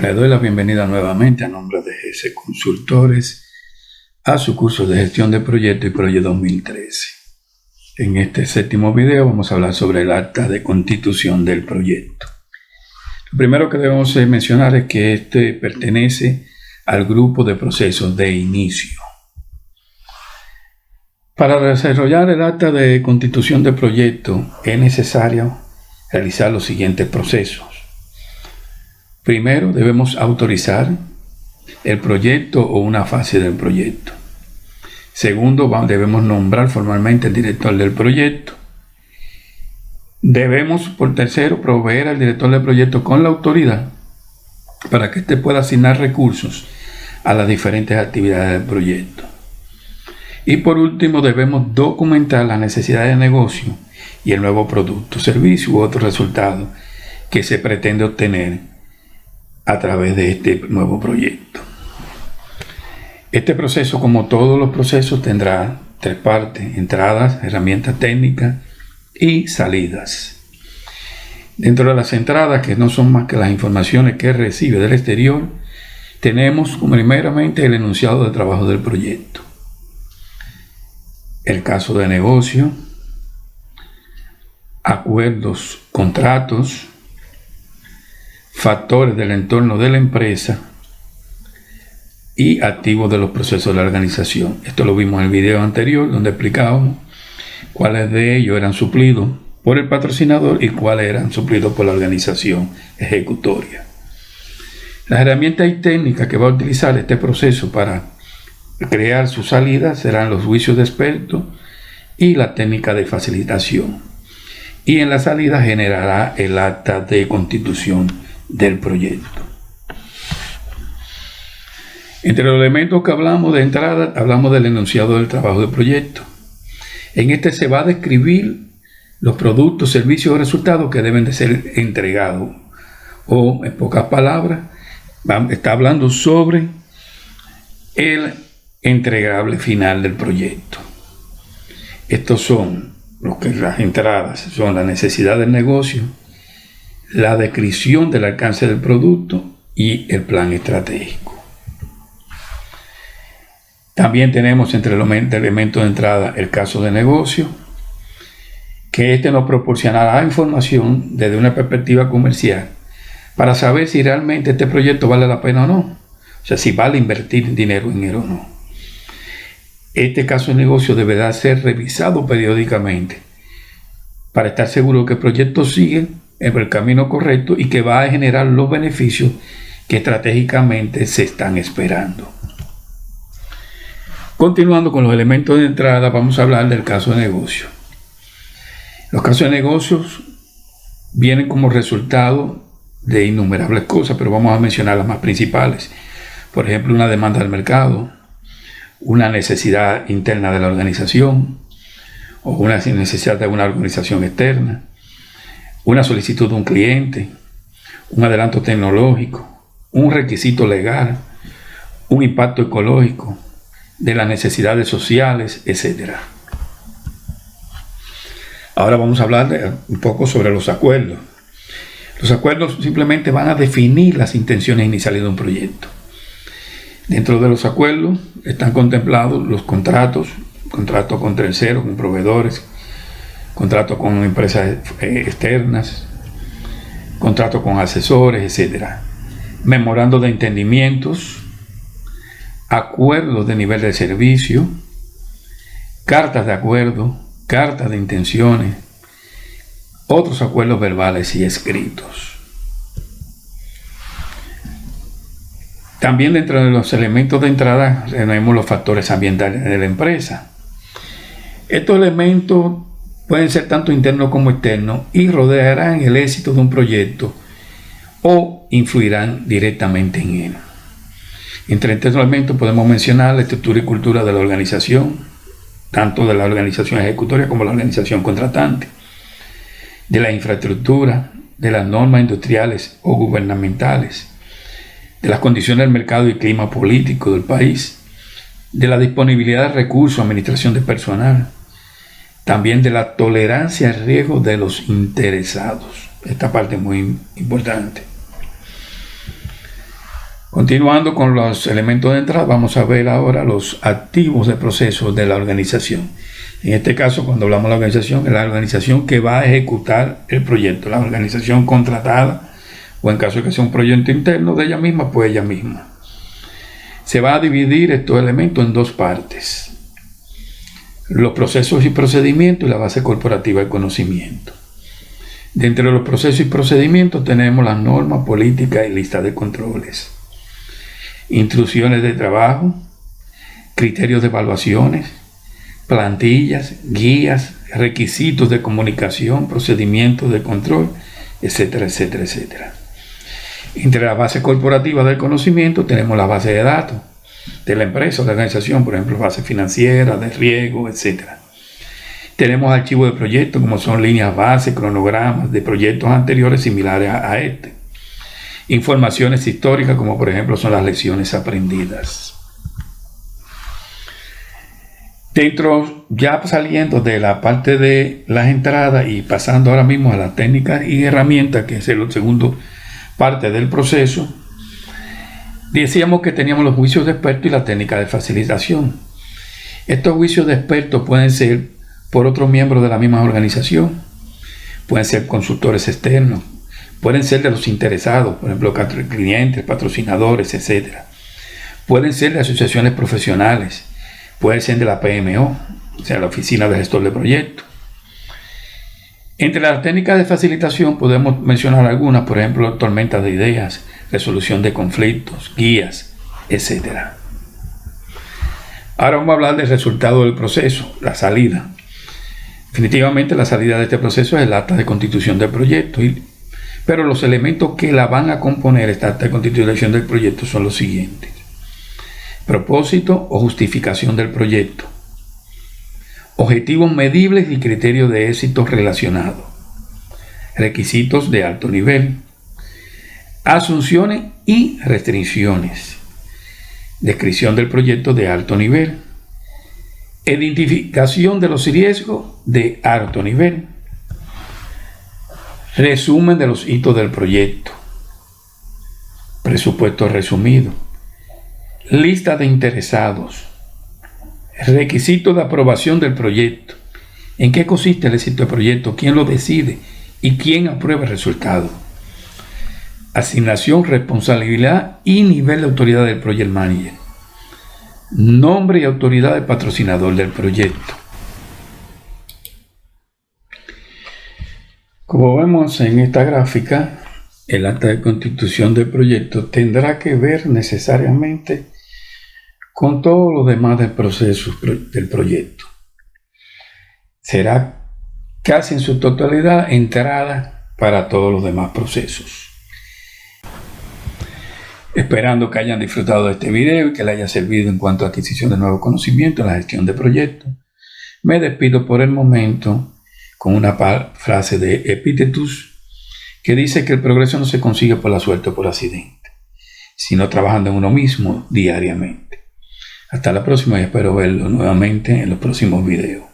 Le doy la bienvenida nuevamente a nombre de GC Consultores a su curso de gestión de proyectos y Proyecto 2013. En este séptimo video vamos a hablar sobre el acta de constitución del proyecto. Lo primero que debemos mencionar es que este pertenece al grupo de procesos de inicio. Para desarrollar el acta de constitución del proyecto es necesario realizar los siguientes procesos. Primero, debemos autorizar el proyecto o una fase del proyecto. Segundo, debemos nombrar formalmente el director del proyecto. Debemos, por tercero, proveer al director del proyecto con la autoridad para que éste pueda asignar recursos a las diferentes actividades del proyecto. Y por último, debemos documentar las necesidades de negocio y el nuevo producto, servicio u otro resultado que se pretende obtener a través de este nuevo proyecto. Este proceso, como todos los procesos, tendrá tres partes: entradas, herramientas técnicas y salidas. Dentro de las entradas, que no son más que las informaciones que recibe del exterior, tenemos primeramente el enunciado de trabajo del proyecto, el caso de negocio, acuerdos, contratos, factores del entorno de la empresa y activos de los procesos de la organización. Esto lo vimos en el video anterior, donde explicábamos cuáles de ellos eran suplidos por el patrocinador y cuáles eran suplidos por la organización ejecutoria. Las herramientas y técnicas que va a utilizar este proceso para crear su salida serán los juicios de expertos y la técnica de facilitación. Y en la salida generará el acta de constitución del proyecto. Entre los elementos que hablamos de entrada, hablamos del enunciado del trabajo del proyecto. En este se va a describir los productos, servicios o resultados que deben de ser entregados. O, en pocas palabras, está hablando sobre el entregable final del proyecto. Estos son las entradas, son la necesidad del negocio, la descripción del alcance del producto y el plan estratégico. También tenemos entre los elementos de entrada el caso de negocio, que este nos proporcionará información desde una perspectiva comercial para saber si realmente este proyecto vale la pena o no, o sea, si vale invertir dinero en él o no. Este caso de negocio deberá ser revisado periódicamente para estar seguro que el proyecto sigue en el camino correcto y que va a generar los beneficios que estratégicamente se están esperando. Continuando con los elementos de entrada, vamos a hablar del caso de negocio. Los casos de negocios vienen como resultado de innumerables cosas, pero vamos a mencionar las más principales. Por ejemplo, una demanda del mercado, una necesidad interna de la organización o una necesidad de una organización externa, una solicitud de un cliente, un adelanto tecnológico, un requisito legal, un impacto ecológico, de las necesidades sociales, etc. Ahora vamos a hablar un poco sobre los acuerdos. Los acuerdos simplemente van a definir las intenciones iniciales de un proyecto. Dentro de los acuerdos están contemplados los contratos con terceros, con proveedores, contratos con empresas externas, contratos con asesores, etc. Memorando de entendimientos, acuerdos de nivel de servicio, cartas de acuerdo, cartas de intenciones, otros acuerdos verbales y escritos. También dentro de los elementos de entrada tenemos los factores ambientales de la empresa. Estos elementos pueden ser tanto internos como externos y rodearán el éxito de un proyecto o influirán directamente en él. Entre estos elementos podemos mencionar la estructura y cultura de la organización, tanto de la organización ejecutoria como de la organización contratante, de la infraestructura, de las normas industriales o gubernamentales, de las condiciones del mercado y clima político del país, de la disponibilidad de recursos, administración de personal, también de la tolerancia al riesgo de los interesados. Esta parte es muy importante. Continuando con los elementos de entrada, vamos a ver ahora los activos de procesos de la organización. En este caso, cuando hablamos de la organización, es la organización que va a ejecutar el proyecto, la organización contratada, o en caso de que sea un proyecto interno de ella misma, pues ella misma. Se va a dividir estos elementos en dos partes: los procesos y procedimientos y la base corporativa del conocimiento. Dentro de los procesos y procedimientos tenemos las normas, políticas y listas de controles, instrucciones de trabajo, criterios de evaluaciones, plantillas, guías, requisitos de comunicación, procedimientos de control, etcétera, etcétera, etcétera. Entre la base corporativa del conocimiento tenemos la base de datos de la empresa o de la organización, por ejemplo, base financiera, de riesgo, etcétera. Tenemos archivos de proyectos como son líneas base, cronogramas de proyectos anteriores similares a este. Informaciones históricas como por ejemplo son las lecciones aprendidas. Dentro, ya saliendo de la parte de las entradas y pasando ahora mismo a las técnicas y herramientas, que es la segunda parte del proceso, decíamos que teníamos los juicios de expertos y la técnica de facilitación. Estos juicios de expertos pueden ser por otros miembros de la misma organización, pueden ser consultores externos, pueden ser de los interesados, por ejemplo, clientes, patrocinadores, etc. Pueden ser de asociaciones profesionales, pueden ser de la PMO, o sea, la Oficina de Gestor de Proyectos. Entre las técnicas de facilitación podemos mencionar algunas, por ejemplo, tormentas de ideas, resolución de conflictos, guías, etc. Ahora vamos a hablar del resultado del proceso, la salida. Definitivamente la salida de este proceso es el acta de constitución del proyecto, pero los elementos que la van a componer esta acta de constitución del proyecto son los siguientes: propósito o justificación del proyecto, objetivos medibles y criterios de éxito relacionados, requisitos de alto nivel, asunciones y restricciones, descripción del proyecto de alto nivel, identificación de los riesgos de alto nivel, resumen de los hitos del proyecto, presupuesto resumido, lista de interesados, requisitos de aprobación del proyecto, en qué consiste el éxito del proyecto, quién lo decide y quién aprueba el resultado, asignación, responsabilidad y nivel de autoridad del project manager, nombre y autoridad del patrocinador del proyecto. Como vemos en esta gráfica, el acta de constitución del proyecto tendrá que ver necesariamente con todo lo demás del proceso del proyecto. Será casi en su totalidad entrada para todos los demás procesos. Esperando que hayan disfrutado de este video y que les haya servido en cuanto a adquisición de nuevos conocimientos en la gestión de proyectos, me despido por el momento con una frase de Epictetus que dice que el progreso no se consigue por la suerte o por accidente, sino trabajando en uno mismo diariamente. Hasta la próxima y espero verlo nuevamente en los próximos videos.